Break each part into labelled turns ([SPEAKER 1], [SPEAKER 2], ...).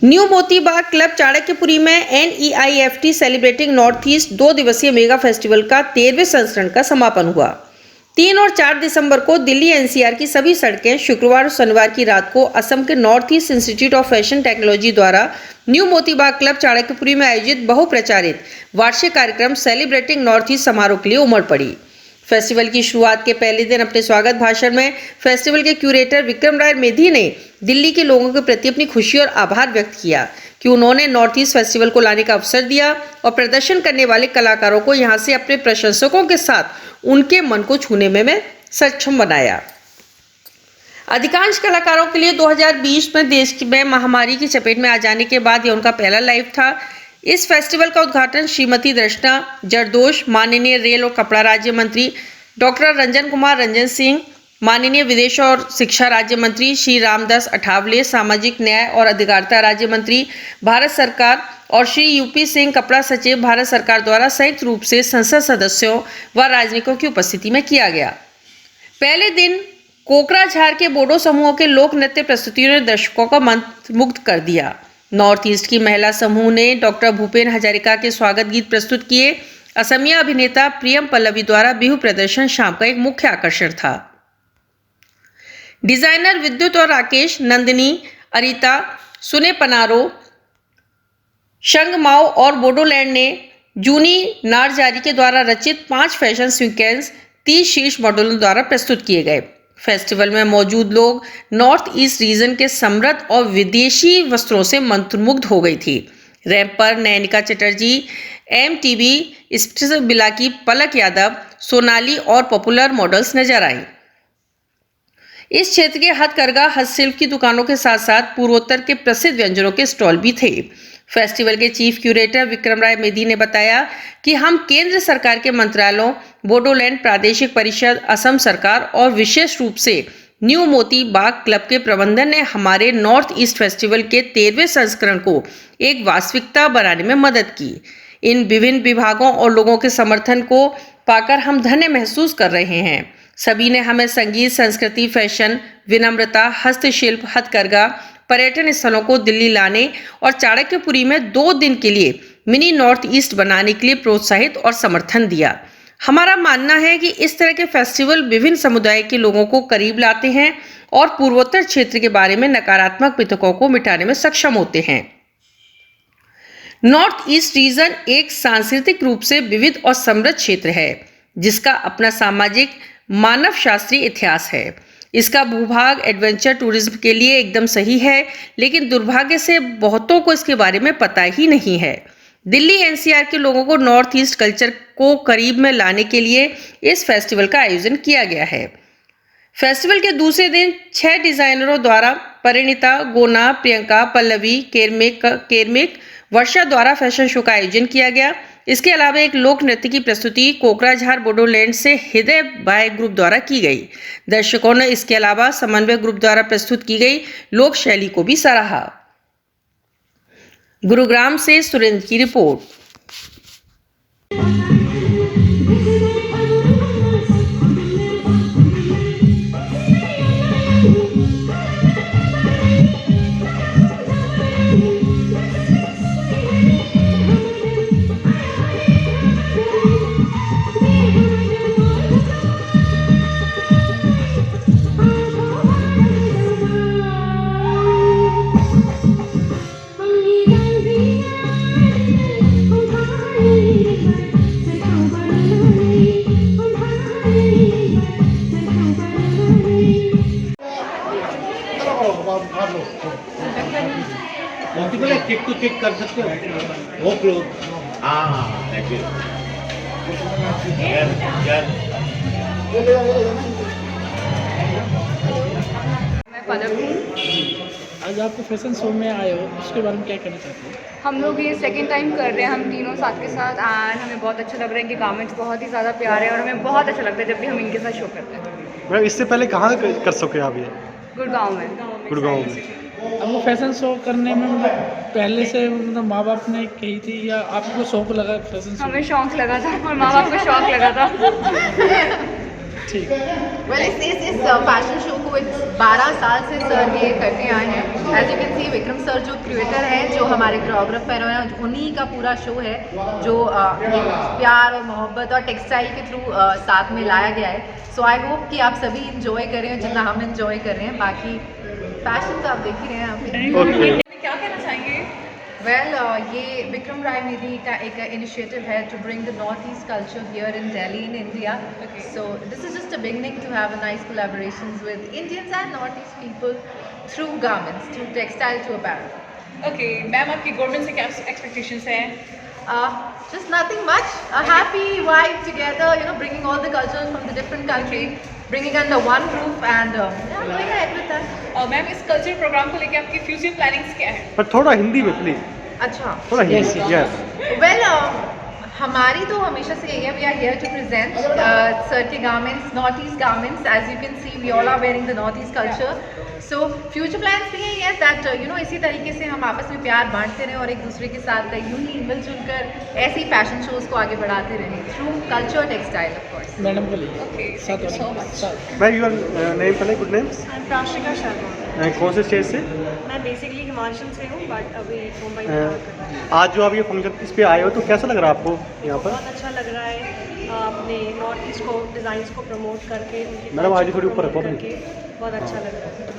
[SPEAKER 1] New Moti Bagh club Chanakyapuri में NEIFT celebrating north east 2 दिवसीय mega festival का 13वें संस्करण का समापन हुआ। 3 और 4 दिसंबर को दिल्ली NCR की सभी सड़कें शुक्रवार और शनिवार की रात को असम के north east institute of fashion technology द्वारा न्यू मोती बाग क्लब चाणक्यपुरी में आयोजित बहुप्रचारित वार्षिक कार्यक्रम सेलिब्रेटिंग नॉर्थ ईस्ट समारोह के लिए उमड़ पड़ी। फेस्टिवल की शुरुआत के पहले दिन अपने स्वागत भाषण में फेस्टिवल के क्यूरेटर विक्रम राय मेधी ने दिल्ली के लोगों के प्रति अपनी खुशी और आभार व्यक्त किया कि उन्होंने नॉर्थ ईस्ट फेस्टिवल को लाने का अवसर दिया और प्रदर्शन करने वाले कलाकारों को यहां से अपने प्रशंसकों के साथ उनके मन को छूने में सक्षम बनाया। अधिकांश कलाकारों के लिए 2020 में देश में महामारी की चपेट में आ जाने के बाद यह उनका पहला लाइव था। इस फेस्टिवल का उद्घाटन श्रीमती दर्शना जरदोश, माननीय रेल और कपड़ा राज्य मंत्री डॉक्टर रंजन कुमार रंजन सिंह, माननीय विदेश और शिक्षा राज्य मंत्री श्री रामदास अठावले, सामाजिक न्याय और अधिकारिता राज्य मंत्री भारत सरकार और श्री यूपी सिंह, कपड़ा सचिव भारत सरकार द्वारा संयुक्त रूप से संसद सदस्यों व राजनयिकों की उपस्थिति में किया गया। पहले दिन कोकराझार के बोडो समूहों के लोक नृत्य प्रस्तुतियों ने दर्शकों का मन मुग्ध कर दिया। नॉर्थ ईस्ट की महिला समूह ने डॉक्टर भूपेन हजारिका के स्वागत गीत प्रस्तुत किए। असमिया अभिनेता प्रियम पल्लवी द्वारा बिहू प्रदर्शन शाम का एक मुख्य आकर्षण था। डिजाइनर विद्युत और राकेश, नंदिनी, अरिता, सुने पनारो, शंगमाओ और बोडोलैंड ने जूनी नारजारी के द्वारा रचित 5 फैशन सीक्वेंस 30 शीर्ष मॉडलों द्वारा प्रस्तुत किए गए। फेस्टिवल में मौजूद लोग नॉर्थ ईस्ट रीजन के समृद्ध और विदेशी वस्त्रों से मंत्रमुग्ध हो गई थी। रैंप पर नयनिका चटर्जी, MTV स्पेशल बिलाकी, पलक यादव, सोनाली और पॉपुलर मॉडल्स नजर आई। इस क्षेत्र के हथकरघा हस्तशिल्प की दुकानों के साथ साथ पूर्वोत्तर के प्रसिद्ध व्यंजनों के स्टॉल भी थे। फेस्टिवल के चीफ क्यूरेटर विक्रम राय मेधी ने बताया कि हम केंद्र सरकार के मंत्रालयों, बोडोलैंड प्रादेशिक परिषद, असम सरकार और विशेष रूप से न्यू मोती बाग क्लब के प्रबंधन ने हमारे नॉर्थ ईस्ट फेस्टिवल के 13वें संस्करण को एक वास्तविकता बनाने में मदद की। इन विभिन्न विभागों और लोगों के समर्थन को पाकर हम धन्य महसूस कर रहे हैं। सभी ने हमें संगीत, संस्कृति, फैशन, विनम्रता, हस्तशिल्प, हथकरघा, पर्यटन स्थलों को दिल्ली लाने और चाणक्यपुरी में 2 दिन के लिए मिनी नॉर्थ ईस्ट बनाने के लिए प्रोत्साहित और समर्थन दिया। हमारा मानना है कि इस तरह के फेस्टिवल विभिन्न समुदाय के लोगों को करीब लाते हैं और पूर्वोत्तर क्षेत्र के बारे में नकारात्मक मिथकों को मिटाने में सक्षम होते हैं। नॉर्थ ईस्ट रीजन एक सांस्कृतिक रूप से विविध और समृद्ध क्षेत्र है जिसका अपना सामाजिक, मानव शास्त्रीय इतिहास है। इसका भूभाग एडवेंचर टूरिज्म के लिए एकदम सही है, लेकिन दुर्भाग्य से बहुतों को इसके बारे में पता ही नहीं है। दिल्ली NCR के लोगों को नॉर्थ ईस्ट कल्चर को करीब में लाने के लिए इस फेस्टिवल का आयोजन किया गया है। फेस्टिवल के दूसरे दिन 6 डिजाइनरों द्वारा परिणीता, गोना, प्रियंका, पल्लवी, केरमिक, वर्षा द्वारा फैशन शो का आयोजन किया गया। इसके अलावा एक लोक नृत्य की प्रस्तुति कोकराझार बोडोलैंड से हृदय बाय ग्रुप द्वारा की गई। दर्शकों ने इसके अलावा समन्वय ग्रुप द्वारा प्रस्तुत की गई लोक शैली को भी सराहा। गुरुग्राम से सुरेंद्र की report.
[SPEAKER 2] Multiple check to check कर सकते हो वो क्लोज। हाँ थैंक यू।
[SPEAKER 3] मैं पलक हूँ।
[SPEAKER 4] आज आप फैशन शो में आए हो, उसके बारे में क्या कहना चाहते हो?
[SPEAKER 3] हम लोग ये सेकंड टाइम कर रहे हैं, हम तीनों साथ के साथ, एंड हमें बहुत अच्छा लग रहा है। इनके गारमेंट्स बहुत ही ज़्यादा प्यारे हैं और हमें बहुत अच्छा लगता है जब भी हम इनके साथ शो करते हैं।
[SPEAKER 5] मैम इससे पहले कहाँ कर सके आप ये?
[SPEAKER 3] गुड़गांव में।
[SPEAKER 5] गुड़गांव में।
[SPEAKER 4] आपको फैशन शो करने में मतलब पहले से मतलब माँ बाप ने कही थी या आपको शौक लगा फैशन शो?
[SPEAKER 3] हमें शौक लगा था और माँ बाप को शौक लगा था।
[SPEAKER 4] ठीक
[SPEAKER 6] वेल इस फैशन शो को 12 साल से सर ये करते आए हैं। As you can see Vikram sir जो क्रिएटर हैं, जो हमारे कोरियोग्राफर हैं, उन्हीं का पूरा शो है जो प्यार और मोहब्बत और टेक्सटाइल के थ्रू साथ में लाया गया है। सो आई होप कि आप सभी इंजॉय कर रहे हो जितना हम इंजॉय कर रहे हैं। बाकी फैशन तो आप देख ही रहे हैं आप।
[SPEAKER 3] क्या कहना चाहेंगे?
[SPEAKER 6] वेल ये विक्रम राय मेरी का एक इनिशिएटिव है to bring the North East culture here in Delhi in India. So this is just a beginning to have a nice collaborations with Indians and North East people through garments, through textile, to apparel.
[SPEAKER 3] Okay ma'am, आपकी government से क्या expectations हैं?
[SPEAKER 6] Just nothing much. A happy vibe together, you know, bringing all the cultures from the different countries, bringing under one roof, and yeah, going ahead with that.
[SPEAKER 3] Ma'am, इस culture programme को लेके आपकी future plannings क्या है?
[SPEAKER 5] पर थोड़ा हिंदी में please,
[SPEAKER 6] अच्छा,
[SPEAKER 5] थोड़ा हिंदी। यस
[SPEAKER 6] वेल हमारी तो हमेशा से यही है, we are here to present sir के garments, North East garments. As you can see we all are wearing the North East culture. So future plans भी यही है दैट यू नो इसी तरीके से हम आपस में प्यार बांटते रहें और एक दूसरे के साथ यूं ही मिलजुल कर ऐसे ही फैशन शोज को आगे बढ़ाते रहें through culture textile of course.
[SPEAKER 4] Madam को लीजिए।
[SPEAKER 3] Okay,
[SPEAKER 4] साथ
[SPEAKER 3] thank you so much.
[SPEAKER 4] साथ
[SPEAKER 5] मैं यूर नेम पहले, गुड नेम्स।
[SPEAKER 7] मैं प्राशिका शर्मा।
[SPEAKER 5] कौन से स्टेट से?
[SPEAKER 7] मैं बेसिकली हिमाचल से हूँ बट अभी मुंबई में काम कर रहा हूँ।
[SPEAKER 5] आज जो आप ये फंक्शन इस पे आए हो तो कैसा लग रहा है आपको यहाँ पर?
[SPEAKER 7] बहुत अच्छा लग रहा है अपने नॉर्थ ईस्ट को डिज़ाइंस को प्रमोट करके, उनके
[SPEAKER 5] मैडम, आज
[SPEAKER 7] culture
[SPEAKER 5] थोड़ी
[SPEAKER 7] को
[SPEAKER 5] ऊपर
[SPEAKER 7] promote
[SPEAKER 5] रखो
[SPEAKER 7] करके बहुत अच्छा लग रहा है।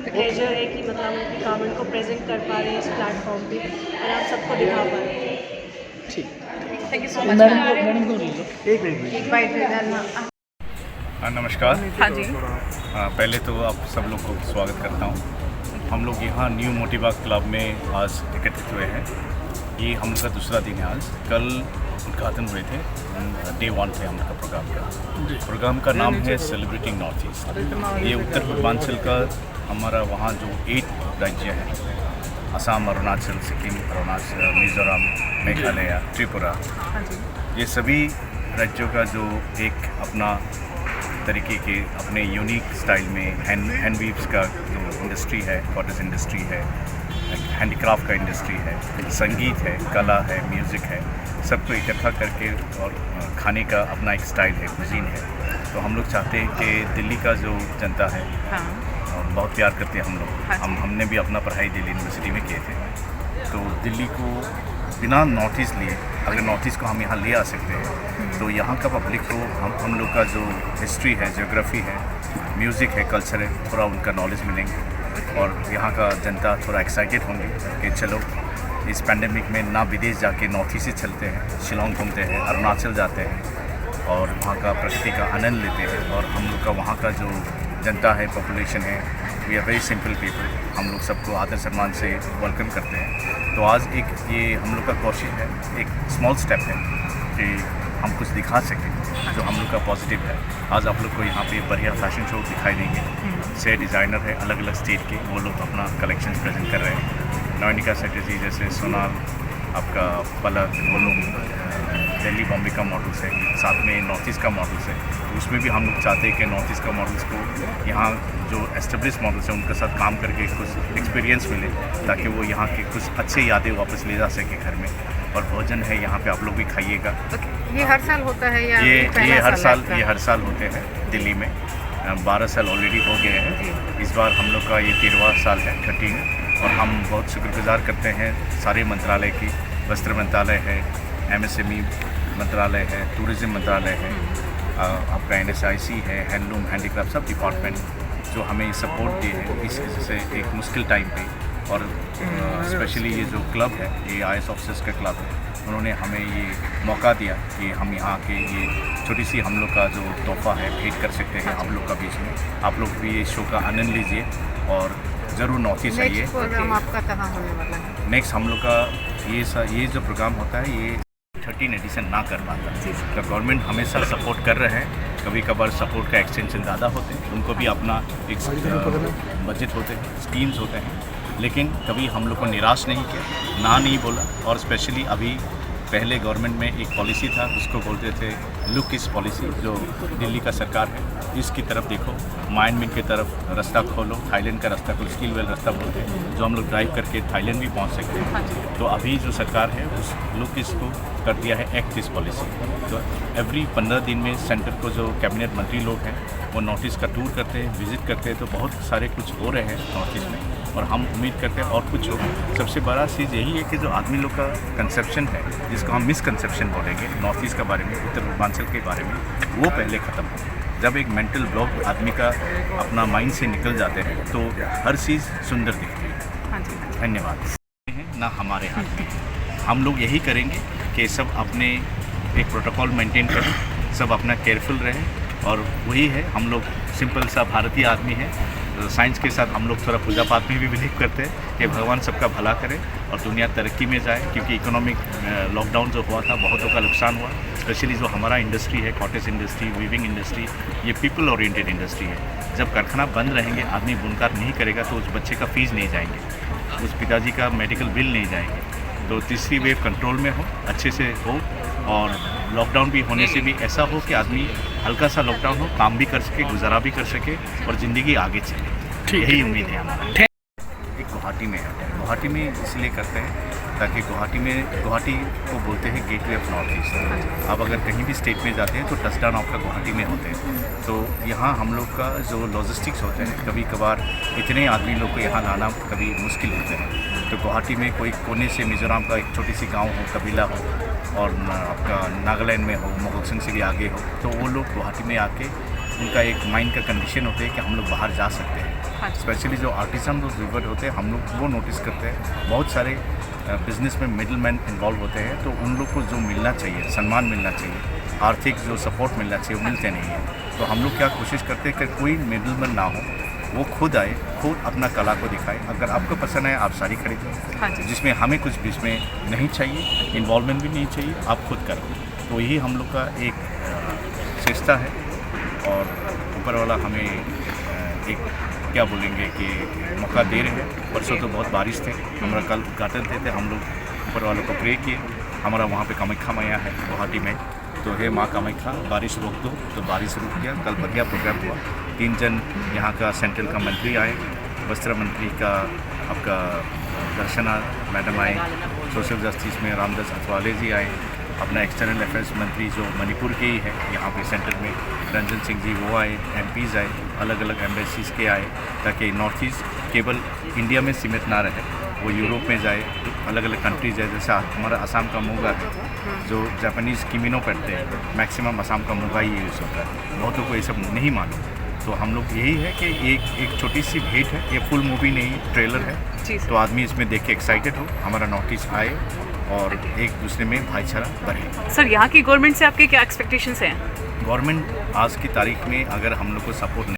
[SPEAKER 7] प्लेजर है कि मतलब उनकी गारमेंट को प्रेजेंट कर पा रहे हैं इस प्लेटफॉर्म पे और आप सबको दिखा पा रहे हैं।
[SPEAKER 4] ठीक।
[SPEAKER 3] Thank you so much.
[SPEAKER 4] Madam को लीजिए।
[SPEAKER 5] एक मिनट।
[SPEAKER 6] एक बाइट ले लेना।
[SPEAKER 8] नमस्कार।
[SPEAKER 3] हाँ जी।
[SPEAKER 8] पहले तो आप सब लोग को स्वागत करता हूँ। हम लोग यहाँ न्यू मोटिवा क्लब में आज एकत्रित हुए हैं। ये हम लोग का दूसरा दिन है। आज कल उद्घाटन हुए थे, डे 1 थे हम लोग का प्रोग्राम का। प्रोग्राम का नाम है सेलिब्रेटिंग नॉर्थ ईस्ट। ये उत्तर पूर्वांचल का हमारा वहाँ जो 8 राज्य हैं, असम, अरुणाचल, सिक्किम, अरुणाचल, मिज़ोरम, मेघालय, त्रिपुरा, ये सभी राज्यों का जो एक अपना तरीके के अपने यूनिक स्टाइल में हैंडवीव्स का जो इंडस्ट्री है, कॉटेज इंडस्ट्री है, हैंडीक्राफ्ट का इंडस्ट्री है, संगीत है, कला है, म्यूज़िक है, सबको इकट्ठा करके और खाने का अपना एक स्टाइल है, कुजीन है। तो हम लोग चाहते हैं कि दिल्ली का जो जनता है बहुत प्यार करते हैं हम लोग। हमने भी अपना पढ़ाई दिल्ली यूनिवर्सिटी में किए थे। तो दिल्ली को बिना नॉर्थ ईस्ट लिए, अगर नॉर्थ ईस्ट को हम यहाँ ले आ सकते हैं तो यहाँ का पब्लिक को हम लोग का जो हिस्ट्री है, ज्योग्राफी है, म्यूज़िक है, कल्चर है, थोड़ा उनका नॉलेज मिलेंगे और यहाँ का जनता थोड़ा एक्साइटेड होंगे कि चलो इस पैंडेमिक में ना विदेश जाके नॉर्थ ईस्ट से चलते हैं, शिलोंग घूमते हैं, अरुणाचल जाते हैं और वहाँ का प्रकृति का आनंद लेते हैं। और हम लोग का वहाँ का जो जनता है, पॉपुलेशन है, we are very simple people. हम लोग सबको आदर सम्मान से वेलकम करते हैं। तो आज एक ये हम लोग का कोशिश है, एक स्मॉल स्टेप है कि हम कुछ दिखा सकें जो हम लोग का पॉजिटिव है। आज आप लोग को यहाँ पे बढ़िया फैशन शो दिखाई देंगे। 6 डिज़ाइनर है अलग अलग स्टेट के, वो लोग अपना कलेक्शन प्रेजेंट कर रहे हैं। नवनिका चटर्जी जैसे सोनाल, आपका पलक, वो लोग दिल्ली बॉम्बे का मॉडल्स है, साथ में नॉर्थ ईस्ट का मॉडल्स है। तो उसमें भी हम लोग चाहते हैं कि नॉर्थ ईस्ट का मॉडल्स को यहाँ जो एस्टेब्लिश मॉडल्स हैं उनके साथ काम करके कुछ एक्सपीरियंस मिले, ताकि वो यहाँ के कुछ अच्छे यादें वापस ले जा सके घर में। और भोजन है यहाँ पे, आप लोग भी खाइएगा।
[SPEAKER 6] ये हर साल होता है या
[SPEAKER 8] ये हर साल होते हैं दिल्ली में। 12 साल ऑलरेडी हो गए हैं। इस बार हम लोग का ये 13वां साल है, 13। और हम बहुत शुक्रगुजार करते हैं सारे मंत्रालय की। वस्त्र मंत्रालय है, MSME मंत्रालय है, टूरिज़्म मंत्रालय है, आपका NSIC है, हैंडलूम, हैंडीक्राफ्ट, सब डिपार्टमेंट जो हमें सपोर्ट दिए हैं इस जैसे एक मुश्किल टाइम पे। और स्पेशली ये जो क्लब है, ये IAS ऑफिसर्स का क्लब है, उन्होंने हमें ये मौका दिया कि हम यहाँ के ये छोटी सी हम लोग का जो तोहफ़ा है भेंट कर सकते हैं आप लोग का बीच में। आप लोग भी ये शो का आनंद लीजिए और ज़रूर नॉर्थ ईस्ट आइए।
[SPEAKER 6] प्रोग्राम आपका कहाँ होने वाला है?
[SPEAKER 8] नेक्स्ट हम लोग का ये जो प्रोग्राम होता है ये 13 एडिशन ना कर पाता, तो गवर्नमेंट हमेशा सपोर्ट कर रहे हैं। कभी कभार सपोर्ट का एक्सटेंशन ज़्यादा होते हैं, उनको भी अपना एक बजट होते हैं, स्कीम्स होते हैं, लेकिन कभी हम लोग को निराश नहीं किया, ना नहीं बोला। और स्पेशली अभी पहले गवर्नमेंट में एक पॉलिसी था, उसको बोलते थे लुक इस पॉलिसी, जो दिल्ली का सरकार है इसकी तरफ देखो, म्यांमार की तरफ रास्ता खोलो, थाईलैंड का रास्ता खोलो, स्किल वेल रास्ता बोलते हैं, जो हम लोग ड्राइव करके थाईलैंड भी पहुंच सकते हैं। तो अभी जो सरकार है उस लोग इसको कर दिया है एक्ट इस पॉलिसी। तो एवरी 15 दिन में सेंटर को जो कैबिनेट मंत्री लोग हैं वो नॉर्थ ईस्ट का टूर करते हैं, विजिट करते हैं। तो बहुत सारे कुछ हो रहे हैं नॉर्थ ईस्ट में और हम उम्मीद करते हैं और कुछ हो। सबसे बड़ा चीज़ यही है कि जो आदमी लोग का कंसेप्शन है, जिसको हम मिसकंसेप्शन बोलेंगे नॉर्थ ईस्ट के बारे में, उत्तर पूर्वांचल के बारे में, वो पहले ख़त्म हो। जब एक मेंटल ब्लॉक आदमी का अपना माइंड से निकल जाते हैं तो हर चीज़ सुंदर दिखती है। धन्यवाद। ना हमारे हाथ में है, हम लोग यही करेंगे कि सब अपने एक प्रोटोकॉल मेंटेन करें, सब अपना केयरफुल रहें। और वही है, हम लोग सिंपल सा भारतीय आदमी है। साइंस के साथ हम लोग थोड़ा पूजा पाठ में भी बिलीव करते हैं कि भगवान सबका भला करे और दुनिया तरक्की में जाए। क्योंकि इकोनॉमिक लॉकडाउन जो हुआ था, बहुतों का नुकसान हुआ। स्पेशली जो हमारा इंडस्ट्री है, कॉटेज इंडस्ट्री, वीविंग इंडस्ट्री, ये पीपल ओरिएंटेड इंडस्ट्री है। जब कारखाना बंद रहेंगे, आदमी बुनकार नहीं करेगा तो उस बच्चे का फीस नहीं जाएंगे, उस पिताजी का मेडिकल बिल नहीं जाएंगे। तो तीसरी वेव कंट्रोल में हो, अच्छे से हो, और लॉकडाउन भी होने से भी ऐसा हो कि आदमी हल्का सा लॉकडाउन हो, काम भी कर सके, गुजारा भी कर सके और ज़िंदगी आगे चले। यही उम्मीद है हमारा। एक गुवाहाटी में है, गुवाहाटी में इसलिए करते हैं ताकि गुवाहाटी को बोलते हैं गेटवे ऑफ नॉर्थ ईस्ट। आप अगर कहीं भी स्टेट में जाते हैं तो टचडाउन आपका गुवाहाटी में होते हैं। तो यहाँ हम लोग का जो लॉजिस्टिक्स होते हैं, कभी कभार इतने आदमी लोग को यहाँ लाना कभी मुश्किल होते हैं। तो गुवाहाटी में कोई कोने से मिज़ोरम का एक छोटी सी गांव हो, कबीला हो, और आपका नागालैंड में हो, मोगोक्संग से भी आगे हो, तो वो लोग गुवाहाटी में आके उनका एक माइंड का कंडीशन होता है कि हम लोग बाहर जा सकते हैं। स्पेशली जो आर्टिसन जो रिवर होते हैं, हम लोग वो नोटिस करते हैं। बहुत सारे बिजनेस में मिडल मैन इन्वॉल्व होते हैं, तो उन लोग को जो मिलना चाहिए, सम्मान मिलना चाहिए, आर्थिक जो सपोर्ट मिलना चाहिए, वो मिलते नहीं है। तो हम लोग क्या कोशिश करते हैं कि कोई मिडल मैन ना हो, वो खुद आए, खुद अपना कला को दिखाए। अगर आपको पसंद है आप साड़ी खरीदो, जिसमें हमें कुछ बीच में नहीं चाहिए, इन्वॉल्वमेंट भी नहीं चाहिए, आप खुद करो। तो यही हम लोग का एक चेष्टा है। और ऊपर वाला हमें एक क्या बोलेंगे कि मौका दे रहे हैं। परसों तो बहुत बारिश थे, हमारा कल उद्घाटन थे, हम लोग ऊपर वालों को प्रे किए। हमारा वहाँ पे कामाख्या मैया है गुवाहाटी में, तो हे माँ कामाख्या बारिश रोक दो, तो बारिश रुक गया। कल बढ़िया प्रोग्राम हुआ। 3 जन यहाँ का सेंट्रल का मंत्री आए, वस्त्र मंत्री का आपका दर्शना मैडम आए, सोशल जस्टिस में रामदास अथवाले जी आए, अपना एक्सटर्नल अफेयर्स मंत्री जो मणिपुर के ही है यहाँ पे सेंटर में, रंजन सिंह जी वो आए, MPs आए, अलग अलग एम्बेसीज के आए, ताकि नॉर्थ ईस्ट केवल इंडिया में सीमित ना रहे, वो यूरोप में जाए, अलग अलग कंट्रीज है। जैसे हमारा असम का मुगा है, जो जापानीज़ किमिनो पहनते हैं, मैक्सिमम असम का मुगा ही यूज़ होता है। बहुतों को ये सब नहीं मालूम। तो हम लोग यही है कि एक छोटी सी भेंट है, ये फुल मूवी नहीं, ट्रेलर है। तो आदमी इसमें देख के एक्साइटेड हो, हमारा नॉर्थ ईस्ट आए और एक दूसरे में भाईचारा बढ़े।
[SPEAKER 9] सर, यहाँ की गवर्नमेंट से आपके क्या एक्सपेक्टेशंस हैं?
[SPEAKER 8] गवर्नमेंट आज की तारीख में अगर हम लोग को सपोर्ट